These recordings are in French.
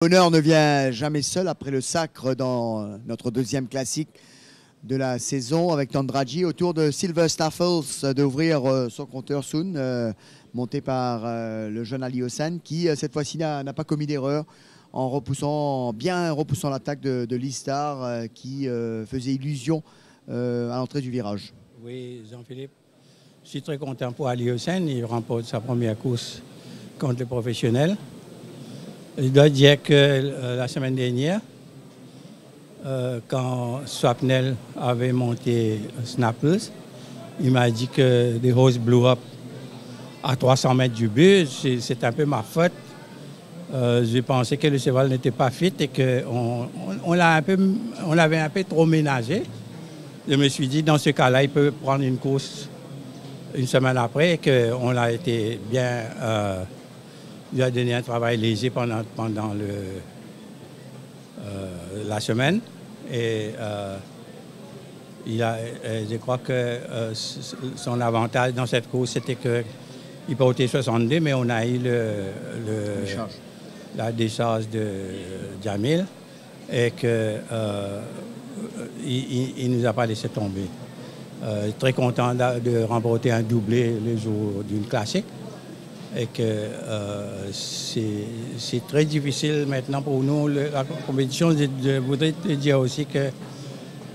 L'honneur ne vient jamais seul après le sacre dans notre deuxième classique de la saison avec Tandraji autour de Silver Staffels d'ouvrir son compteur Soon, monté par le jeune Ali Hossein qui cette fois-ci n'a pas commis d'erreur en repoussant l'attaque de Listar qui faisait illusion à l'entrée du virage. Oui, Jean-Philippe, je suis très content pour Ali Hossein. Il remporte sa première course contre les professionnels. Je dois dire que la semaine dernière, quand Swapnel avait monté Snappers, il m'a dit que the horse blew up à 300 mètres du but. C'est un peu ma faute. J'ai pensé que le cheval n'était pas fit et qu'on l'avait un peu trop ménagé. Je me suis dit, dans ce cas-là, il peut prendre une course une semaine après et qu'on a été bien... Il a donné un travail léger pendant la semaine. Et je crois que son avantage dans cette course, c'était qu'il portait 62, mais on a eu la décharge de Jamil et qu'il ne nous a pas laissé tomber. Très content de remporter un doublé le jour d'une classique. Et que c'est très difficile maintenant pour nous, la compétition. Je voudrais te dire aussi que,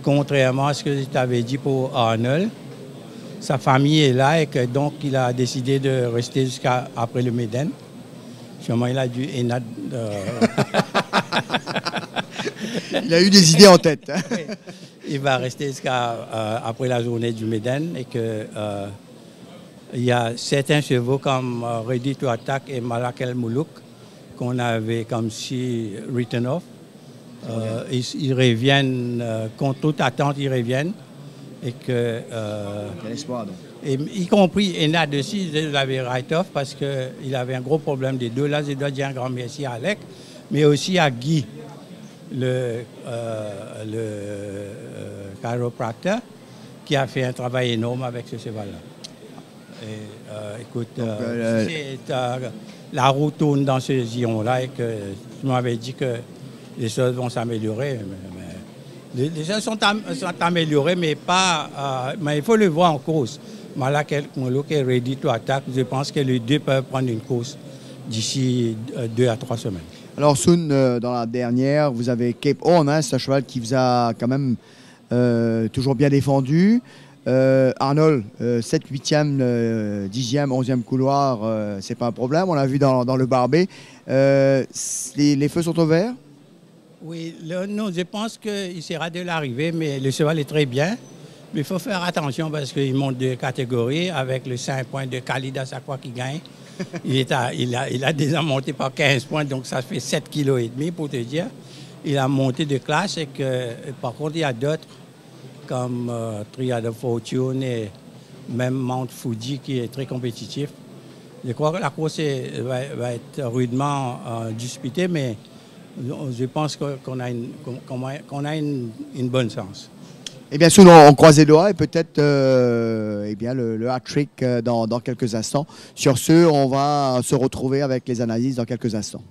contrairement à ce que je t'avais dit pour Arnold, sa famille est là et que donc il a décidé de rester jusqu'à après le Méden. Sûrement, il a dû... Il a eu des idées en tête. Oui. Il va rester jusqu'à après la journée du Méden et que... il y a certains chevaux comme Ready to Attack et Malak El Moulouk qu'on avait comme si written off. Ils reviennent, contre toute attente, ils reviennent. Et que, quel espoir donc. Y compris Enad aussi, je l'avais write-off parce qu'il avait un gros problème des deux. Là, je dois dire un grand merci à Alec, mais aussi à Guy, le chiropracteur, qui a fait un travail énorme avec ce cheval-là. Et, écoute, la roue tourne dans ce giron-là et que tu m'avais dit que les choses vont s'améliorer. Les choses sont améliorées, mais pas. Mais il faut le voir en course. Malak El Moulouk est ready to attack. Je pense que les deux peuvent prendre une course d'ici 2 à 3 semaines. Alors, Soon, dans la dernière, vous avez Cape Horn, hein, c'est un cheval qui vous a quand même toujours bien défendu. Arnold, 7, 8e, 10e, 11e couloir, c'est pas un problème. On l'a vu dans le Barbet. Les feux sont au vert? Oui, non, je pense qu'il sera de l'arrivée, mais le cheval est très bien. Mais il faut faire attention parce qu'il monte de catégorie avec le 5 points de Khalid à chaque fois qu'il gagne. Il a déjà monté par 15 points, donc ça fait 7,5 kg pour te dire. Il a monté de classe et que, par contre, il y a d'autres comme Triad of Fortune et même Mount Fuji qui est très compétitif. Je crois que la course va être rudement disputée, mais je pense qu'on a une bonne chance. Eh bien, Soon, on croise les doigts et peut-être le hat-trick dans quelques instants. Sur ce, on va se retrouver avec les analyses dans quelques instants.